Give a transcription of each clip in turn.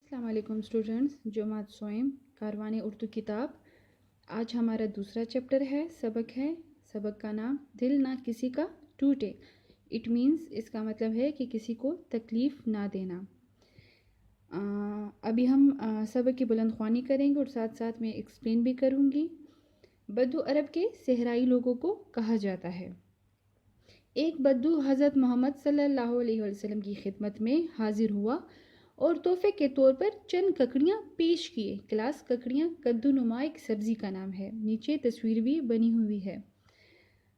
السلام علیکم اسٹوڈنٹس، جماعت سوئم کاروان اردو کتاب۔ آج ہمارا دوسرا چیپٹر ہے، سبق کا نام دل نہ کسی کا ٹوٹے۔ اٹ مینس، اس کا مطلب ہے کہ کسی کو تکلیف نہ دینا۔ ابھی ہم سبق کی بلند خوانی کریں گے اور ساتھ ساتھ میں ایکسپلین بھی کروں گی۔ بدو عرب کے صحرائی لوگوں کو کہا جاتا ہے۔ ایک بدو حضرت محمد صلی اللہ علیہ وسلم کی خدمت میں حاضر ہوا اور تحفے کے طور پر چند ککڑیاں پیش کیے۔ کلاس ککڑیاں کدو نما ایک سبزی کا نام ہے، نیچے تصویر بھی بنی ہوئی ہے۔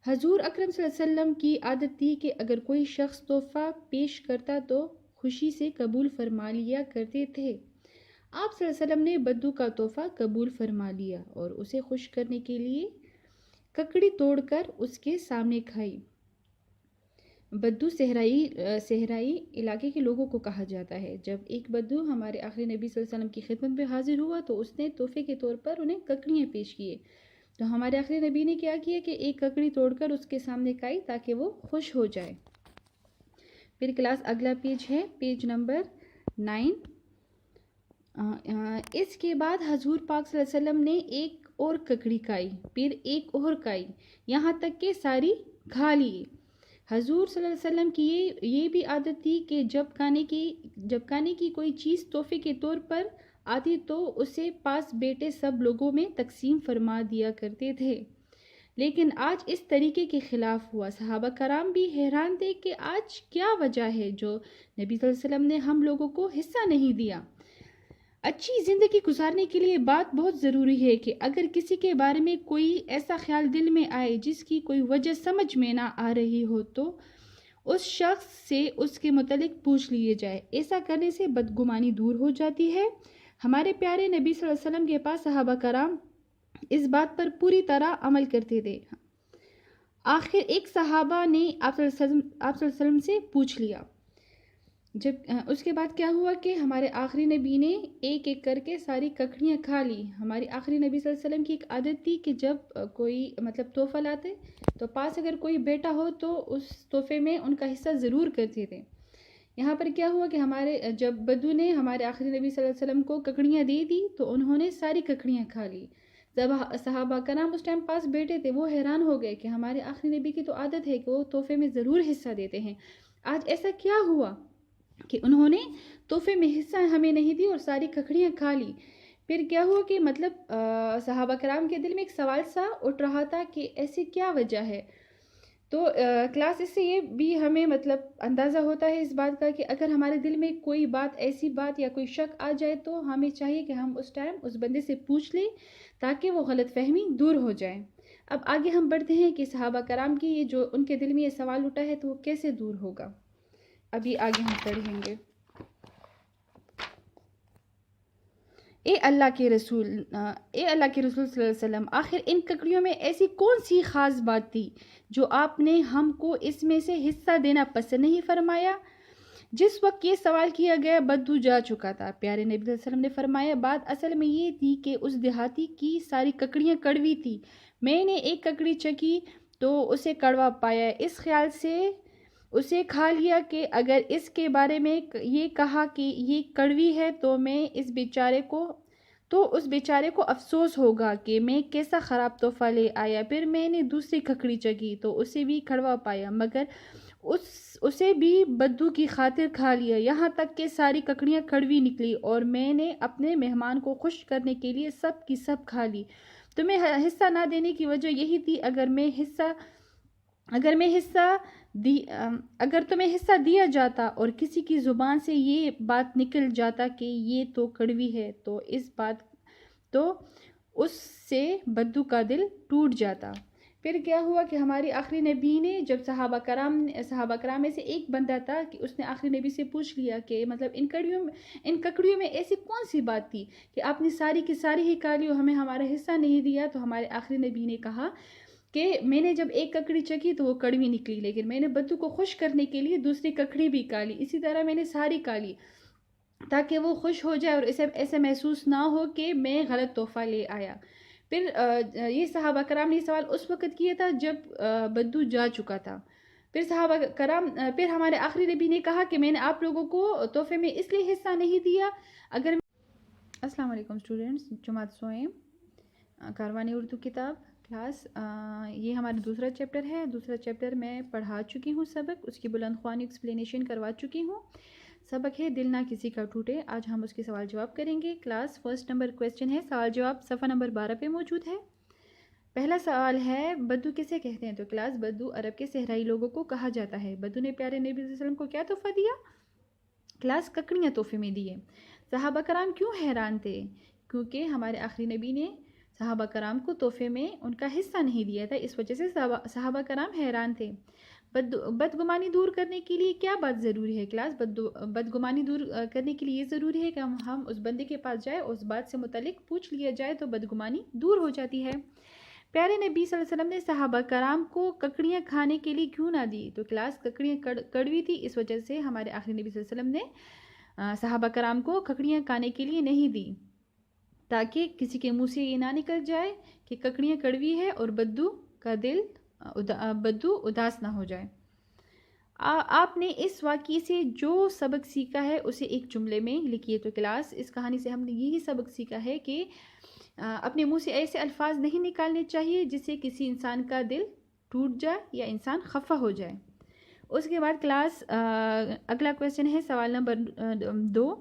حضور اکرم صلی اللہ علیہ وسلم کی عادت تھی کہ اگر کوئی شخص تحفہ پیش کرتا تو خوشی سے قبول فرما لیا کرتے تھے۔ آپ صلی اللہ علیہ وسلم نے بدو کا تحفہ قبول فرما لیا اور اسے خوش کرنے کے لیے ککڑی توڑ کر اس کے سامنے کھائی۔ بدو صحرائی علاقے کے لوگوں کو کہا جاتا ہے۔ جب ایک بدو ہمارے آخری نبی صلی اللہ علیہ وسلم کی خدمت میں حاضر ہوا تو اس نے تحفے کے طور پر انہیں ککڑیاں پیش کیے۔ تو ہمارے آخری نبی نے کیا کیا کہ ایک ککڑی توڑ کر اس کے سامنے کھائی تاکہ وہ خوش ہو جائے۔ پھر کلاس اگلا پیج ہے، پیج نمبر 9۔ اس کے بعد حضور پاک صلی اللہ علیہ وسلم نے ایک اور ککڑی کھائی، پھر ایک اور کھائی، یہاں تک کہ ساری کھا لی۔ حضور صلی اللہ علیہ وسلم کی یہ بھی عادت تھی کہ جب کھانے کی کوئی چیز تحفے کے طور پر آتی تو اسے پاس بیٹھے سب لوگوں میں تقسیم فرما دیا کرتے تھے، لیکن آج اس طریقے کے خلاف ہوا۔ صحابہ کرام بھی حیران تھے کہ آج کیا وجہ ہے جو نبی صلی اللہ علیہ وسلم نے ہم لوگوں کو حصہ نہیں دیا۔ اچھی زندگی گزارنے کے لیے بات بہت ضروری ہے کہ اگر کسی کے بارے میں کوئی ایسا خیال دل میں آئے جس کی کوئی وجہ سمجھ میں نہ آ رہی ہو تو اس شخص سے اس کے متعلق پوچھ لیے جائے۔ ایسا کرنے سے بدگمانی دور ہو جاتی ہے۔ ہمارے پیارے نبی صلی اللہ علیہ وسلم کے پاس صحابہ کرام اس بات پر پوری طرح عمل کرتے تھے۔ آخر ایک صحابہ نے آپ صلی اللہ علیہ وسلم سے پوچھ لیا۔ جب اس کے بعد کیا ہوا کہ ہمارے آخری نبی نے ایک ایک کر کے ساری ککڑیاں کھا لی۔ ہماری آخری نبی صلی اللہ علیہ وسلم کی ایک عادت تھی کہ جب کوئی تحفہ لاتے تو پاس اگر کوئی بیٹا ہو تو اس تحفے میں ان کا حصہ ضرور کرتے تھے۔ یہاں پر کیا ہوا کہ جب بدو نے ہمارے آخری نبی صلی اللہ علیہ وسلم کو ککڑیاں دے دی تو انہوں نے ساری ککڑیاں کھا لی۔ جب صحابہ کرام اس ٹائم پاس بیٹھے تھے وہ حیران ہو گئے کہ ہمارے آخری نبی کی تو عادت ہے کہ وہ تحفے میں ضرور حصہ دیتے ہیں، آج ایسا کیا ہوا کہ انہوں نے تحفے میں حصہ ہمیں نہیں دی اور ساری ککڑیاں کھا لی۔ پھر کیا ہوا کہ صحابہ کرام کے دل میں ایک سوال سا اٹھ رہا تھا کہ ایسی کیا وجہ ہے۔ تو کلاس اس سے یہ بھی ہمیں اندازہ ہوتا ہے اس بات کا کہ اگر ہمارے دل میں کوئی ایسی بات یا کوئی شک آ جائے تو ہمیں چاہیے کہ ہم اس ٹائم اس بندے سے پوچھ لیں تاکہ وہ غلط فہمی دور ہو جائے۔ اب آگے ہم بڑھتے ہیں کہ صحابہ کرام کی یہ جو ان کے دل میں یہ سوال اٹھا ہے تو وہ کیسے دور ہوگا، ابھی آگے ہم پڑھیں گے۔ اے اللہ کے رسول صلی اللہ علیہ وسلم، آخر ان ککڑیوں میں ایسی کون سی خاص بات تھی جو آپ نے ہم کو اس میں سے حصہ دینا پسند نہیں فرمایا؟ جس وقت یہ سوال کیا گیا بدو جا چکا تھا۔ پیارے نبی صلی اللہ علیہ وسلم نے فرمایا، بات اصل میں یہ تھی کہ اس دیہاتی کی ساری ککڑیاں کڑوی تھی۔ میں نے ایک ککڑی چکھی تو اسے کڑوا پایا، اس خیال سے اسے کھا لیا کہ اگر اس کے بارے میں یہ کہا کہ یہ کڑوی ہے تو اس بیچارے کو افسوس ہوگا کہ میں کیسا خراب تحفہ لے آیا۔ پھر میں نے دوسری ککڑی چکی تو اسے بھی کڑوا پایا، مگر اسے بھی بدو کی خاطر کھا لیا، یہاں تک کہ ساری ککڑیاں کڑوی نکلی اور میں نے اپنے مہمان کو خوش کرنے کے لیے سب کی سب کھا لی۔ تمہیں حصہ نہ دینے کی وجہ یہی تھی، اگر تمہیں حصہ دیا جاتا اور کسی کی زبان سے یہ بات نکل جاتا کہ یہ تو کڑوی ہے تو اس سے بدو کا دل ٹوٹ جاتا۔ پھر کیا ہوا کہ ہماری آخری نبی نے جب صحابہ کرام میں سے ایک بندہ تھا کہ اس نے آخری نبی سے پوچھ لیا کہ ان ککڑیوں میں ایسی کون سی بات تھی کہ آپ نے ساری کی ساری ہی کھا لی اور ہمیں ہمارا حصہ نہیں دیا؟ تو ہمارے آخری نبی نے کہا کہ میں نے جب ایک ککڑی چکی تو وہ کڑوی نکلی، لیکن میں نے بدو کو خوش کرنے کے لیے دوسری ککڑی بھی کھا لی، اسی طرح میں نے ساری کھا لی تاکہ وہ خوش ہو جائے اور اسے ایسے محسوس نہ ہو کہ میں غلط تحفہ لے آیا۔ پھر یہ صحابہ کرام نے سوال اس وقت کیا تھا جب بدو جا چکا تھا۔ پھر ہمارے آخری نبی نے کہا کہ میں نے آپ لوگوں کو تحفے میں اس لیے حصہ نہیں دیا اگر السلام علیکم اسٹوڈنٹس، جماعت سوئم کاروانی اردو کتاب کلاس، یہ ہمارا دوسرا چیپٹر ہے. دوسرا چیپٹر میں پڑھا چکی ہوں سبق، اس کی بلند خوانی ایکسپلینیشن کروا چکی ہوں. سبق ہے دل نہ کسی کا ٹوٹے. آج ہم اس کے سوال جواب کریں گے. کلاس فرسٹ نمبر کویسچن ہے، سوال جواب صفحہ نمبر 12 پہ موجود ہے. پہلا سوال ہے، بدو کسے کہتے ہیں؟ تو کلاس بدو عرب کے صحرائی لوگوں کو کہا جاتا ہے. بدو نے پیارے نبی صلی اللہ علیہ وسلم کو کیا تحفہ دیا؟ کلاس ککڑیاں تحفے میں دیے. صحابہ کرام کیوں حیران تھے؟ کیونکہ ہمارے آخری نبی نے صحابہ کرام کو تحفے میں ان کا حصہ نہیں دیا تھا، اس وجہ سے صحابہ کرام حیران تھے. بدگمانی دور کرنے کے لیے کیا بات ضروری ہے؟ کلاس بدگمانی دور کرنے کے لیے یہ ضروری ہے کہ ہم اس بندے کے پاس جائیں، اس بات سے متعلق پوچھ لیا جائے تو بدگمانی دور ہو جاتی ہے. پیارے نبی صلی اللہ علیہ وسلم نے صحابہ کرام کو ککڑیاں کھانے کے لیے کیوں نہ دی؟ تو کلاس ککڑیاں کڑوی تھی، اس وجہ سے ہمارے آخری نبی صلی اللہ علیہ وسلم نے صحابہ کرام کو ککڑیاں کھانے کے لیے نہیں دی، تاکہ کسی کے منہ سے یہ نہ نکل جائے کہ ککڑیاں کڑوی ہے اور بدو اداس نہ ہو جائے. آپ نے اس واقعے سے جو سبق سیکھا ہے اسے ایک جملے میں لکھیے. تو کلاس اس کہانی سے ہم نے یہی سبق سیکھا ہے کہ اپنے منہ سے ایسے الفاظ نہیں نکالنے چاہیے جس سے کسی انسان کا دل ٹوٹ جائے یا انسان خفا ہو جائے. اس کے بعد کلاس اگلا کویسچن ہے، سوال نمبر 2.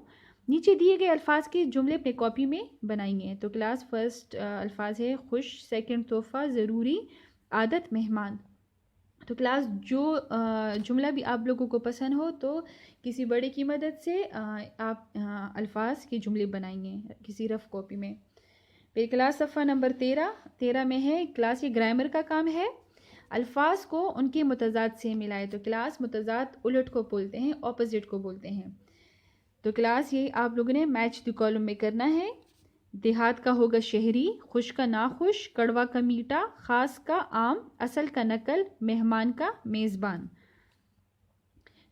نیچے دیے گئے الفاظ کے جملے اپنے کاپی میں بنائیے. تو کلاس فرسٹ الفاظ ہے خوش، سیکنڈ تحفہ، ضروری، عادت، مہمان. تو کلاس جو جملہ بھی آپ لوگوں کو پسند ہو تو کسی بڑے کی مدد سے آپ الفاظ کے جملے بنائیں گے کسی رف کاپی میں. پھر کلاس صفحہ نمبر 13 میں ہے، کلاس یہ گرامر کا کام ہے. الفاظ کو ان کے متضاد سے ملائے. تو کلاس متضاد الٹ کو بولتے ہیں، اپوزٹ کو بولتے ہیں. تو کلاس یہ آپ لوگوں نے میچ دی کالم میں کرنا ہے. دیہات کا ہوگا شہری، خوش کا ناخوش، کڑوا کا میٹھا، خاص کا عام، اصل کا نقل، مہمان کا میزبان.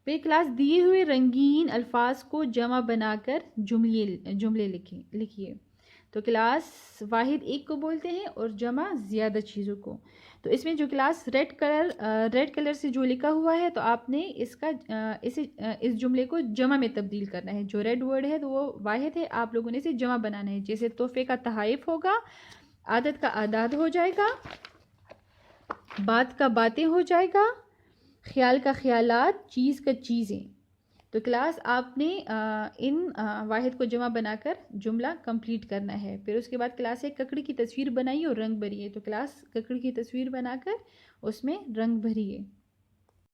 پھر کلاس دیے ہوئے رنگین الفاظ کو جمع بنا کر جملے لکھیے. تو کلاس واحد ایک کو بولتے ہیں اور جمع زیادہ چیزوں کو. تو اس میں جو کلاس ریڈ کلر سے جو لکھا ہوا ہے تو آپ نے اس جملے کو جمع میں تبدیل کرنا ہے. جو ریڈ ورڈ ہے تو وہ واحد ہے، آپ لوگوں نے اسے جمع بنانا ہے. جیسے تحفے کا تحائف ہوگا، عادت کا اعداد ہو جائے گا، بات کا باتیں ہو جائے گا، خیال کا خیالات، چیز کا چیزیں. تو کلاس آپ نے ان واحد کو جمع بنا کر جملہ کمپلیٹ کرنا ہے. پھر اس کے بعد کلاس ایک ککڑی کی تصویر بنائیے اور رنگ بھریے. تو کلاس ککڑی کی تصویر بنا کر اس میں رنگ بھریے.